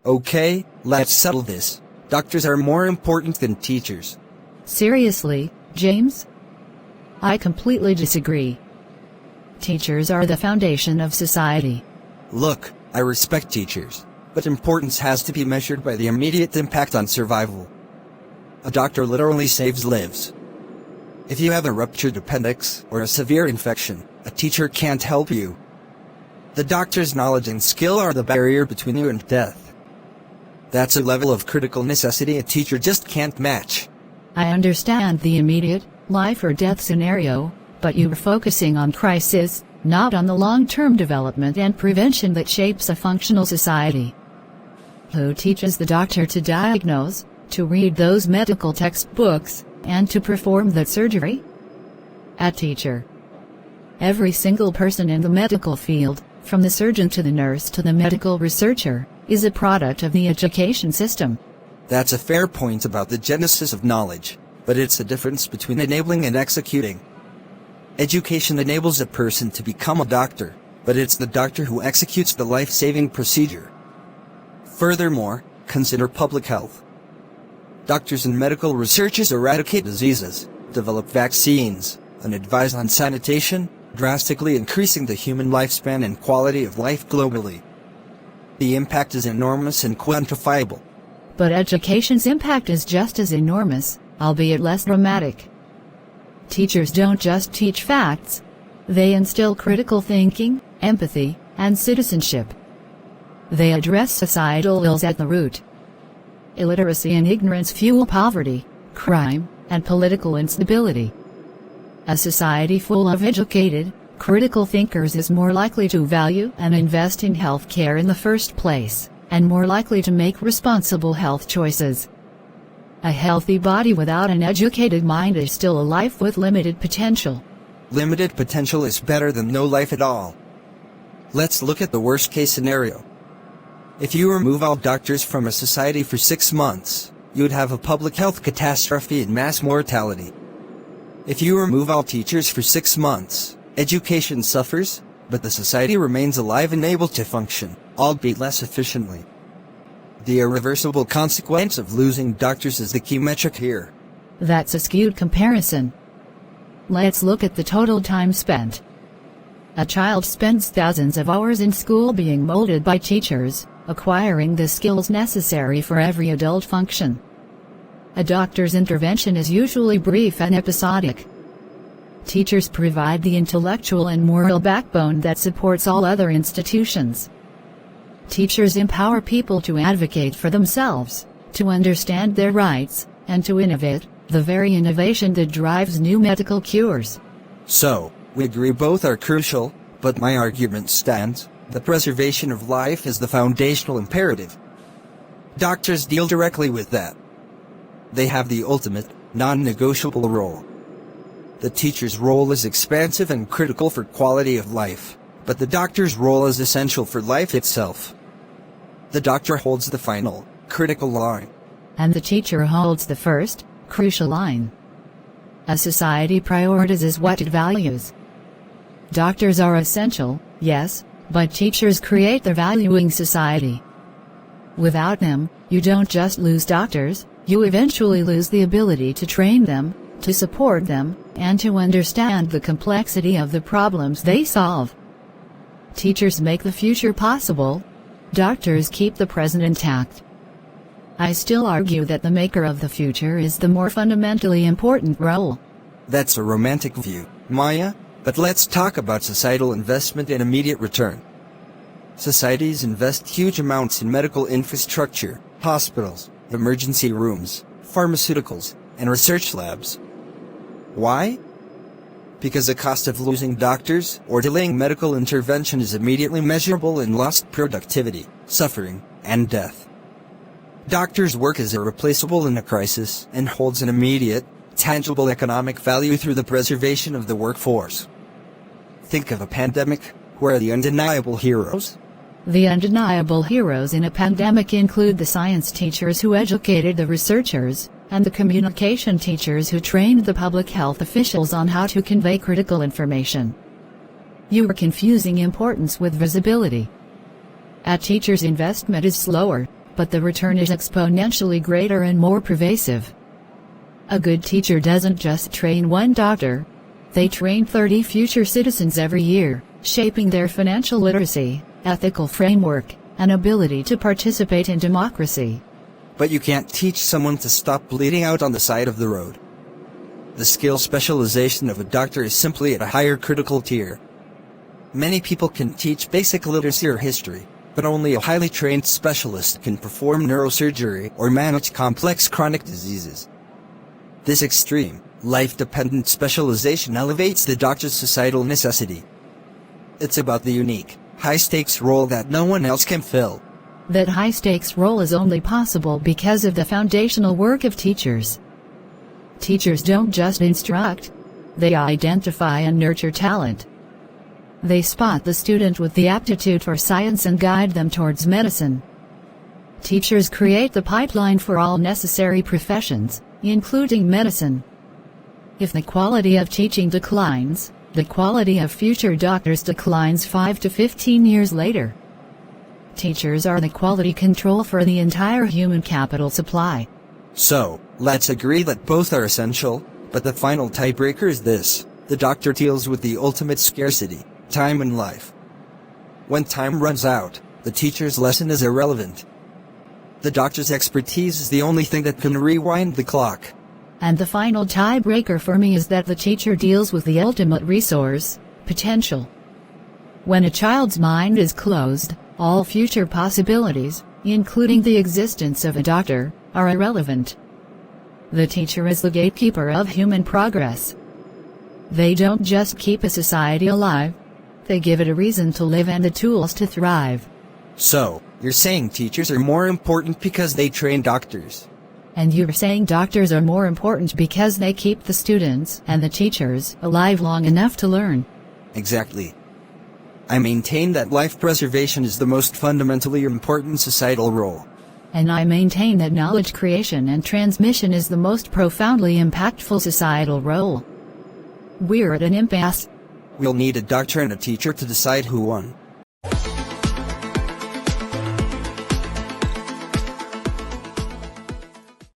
Okay, let's settle this. Doctors are more important than teachers. Seriously, James? I completely disagree. Teachers are the foundation of society. Look, I respect teachers, but importance has to be measured by the immediate impact on survival. A doctor literally saves lives. If you have a ruptured appendix or a severe infection, a teacher can't help you. The doctor's knowledge and skill are the barrier between you and death. That's a level of critical necessity a teacher just can't match. I understand the immediate, life or death scenario, but you're focusing on crisis, not on the long-term development and prevention that shapes a functional society. Who teaches the doctor to diagnose, to read those medical textbooks, and to perform that surgery? A teacher. Every single person in the medical field, from the surgeon to the nurse to the medical researcher, is a product of the education system. That's a fair point about the genesis of knowledge, but it's the difference between enabling and executing. Education enables a person to become a doctor, but it's the doctor who executes the life-saving procedure. Furthermore, consider public health. Doctors and medical researchers eradicate diseases, develop vaccines, and advise on sanitation, drastically increasing the human lifespan and quality of life globally. The impact is enormous and quantifiable. But education's impact is just as enormous, albeit less dramatic. Teachers don't just teach facts. They instill critical thinking, empathy, and citizenship. They address societal ills at the root. Illiteracy and ignorance fuel poverty, crime, and political instability. A society full of educated, critical thinkers is more likely to value and invest in health care in the first place, and more likely to make responsible health choices. A healthy body without an educated mind is still a life with limited potential. Limited potential is better than no life at all. Let's look at the worst-case scenario. If you remove all doctors from a society for 6 months, you'd have a public health catastrophe and mass mortality. If you remove all teachers for 6 months, education suffers, but the society remains alive and able to function, albeit less efficiently. The irreversible consequence of losing doctors is the key metric here. That's a skewed comparison. Let's look at the total time spent. A child spends thousands of hours in school being molded by teachers, acquiring the skills necessary for every adult function. A doctor's intervention is usually brief and episodic. Teachers provide the intellectual and moral backbone that supports all other institutions. Teachers empower people to advocate for themselves, to understand their rights, and to innovate, the very innovation that drives new medical cures. So, we agree both are crucial, but my argument stands: the preservation of life is the foundational imperative. Doctors deal directly with that. They have the ultimate, non-negotiable role. The teacher's role is expansive and critical for quality of life, but the doctor's role is essential for life itself. The doctor holds the final, critical line. And the teacher holds the first, crucial line. A society prioritizes what it values. Doctors are essential, yes, but teachers create the valuing society. Without them, you don't just lose doctors, you eventually lose the ability to train them, to support them, and to understand the complexity of the problems they solve. Teachers make the future possible. Doctors keep the present intact. I still argue that the maker of the future is the more fundamentally important role. That's a romantic view, Maya, but let's talk about societal investment and immediate return. Societies invest huge amounts in medical infrastructure, hospitals, emergency rooms, pharmaceuticals, and research labs. Why? Because the cost of losing doctors or delaying medical intervention is immediately measurable in lost productivity, suffering, and death. Doctors' work is irreplaceable in a crisis and holds an immediate, tangible economic value through the preservation of the workforce. Think of a pandemic. Who are the undeniable heroes? The undeniable heroes in a pandemic include the science teachers who educated the researchers, and the communication teachers who trained the public health officials on how to convey critical information. You are confusing importance with visibility. A teacher's investment is slower, but the return is exponentially greater and more pervasive. A good teacher doesn't just train one doctor. They train 30 future citizens every year, shaping their financial literacy, ethical framework, and ability to participate in democracy. But you can't teach someone to stop bleeding out on the side of the road. The skill specialization of a doctor is simply at a higher critical tier. Many people can teach basic literacy or history, but only a highly trained specialist can perform neurosurgery or manage complex chronic diseases. This extreme, life-dependent specialization elevates the doctor's societal necessity. It's about the unique, high-stakes role that no one else can fill. That high-stakes role is only possible because of the foundational work of teachers. Teachers don't just instruct. They identify and nurture talent. They spot the student with the aptitude for science and guide them towards medicine. Teachers create the pipeline for all necessary professions, including medicine. If the quality of teaching declines, the quality of future doctors declines 5 to 15 years later. Teachers are the quality control for the entire human capital supply. So, let's agree that both are essential, but the final tiebreaker is this: the doctor deals with the ultimate scarcity, time in life. When time runs out, the teacher's lesson is irrelevant. The doctor's expertise is the only thing that can rewind the clock. And the final tiebreaker for me is that the teacher deals with the ultimate resource, potential. When a child's mind is closed, all future possibilities, including the existence of a doctor, are irrelevant. The teacher is the gatekeeper of human progress. They don't just keep a society alive. They give it a reason to live and the tools to thrive. So, you're saying teachers are more important because they train doctors? And you're saying doctors are more important because they keep the students and the teachers alive long enough to learn? Exactly. I maintain that life preservation is the most fundamentally important societal role. And I maintain that knowledge creation and transmission is the most profoundly impactful societal role. We're at an impasse. We'll need a doctor and a teacher to decide who won.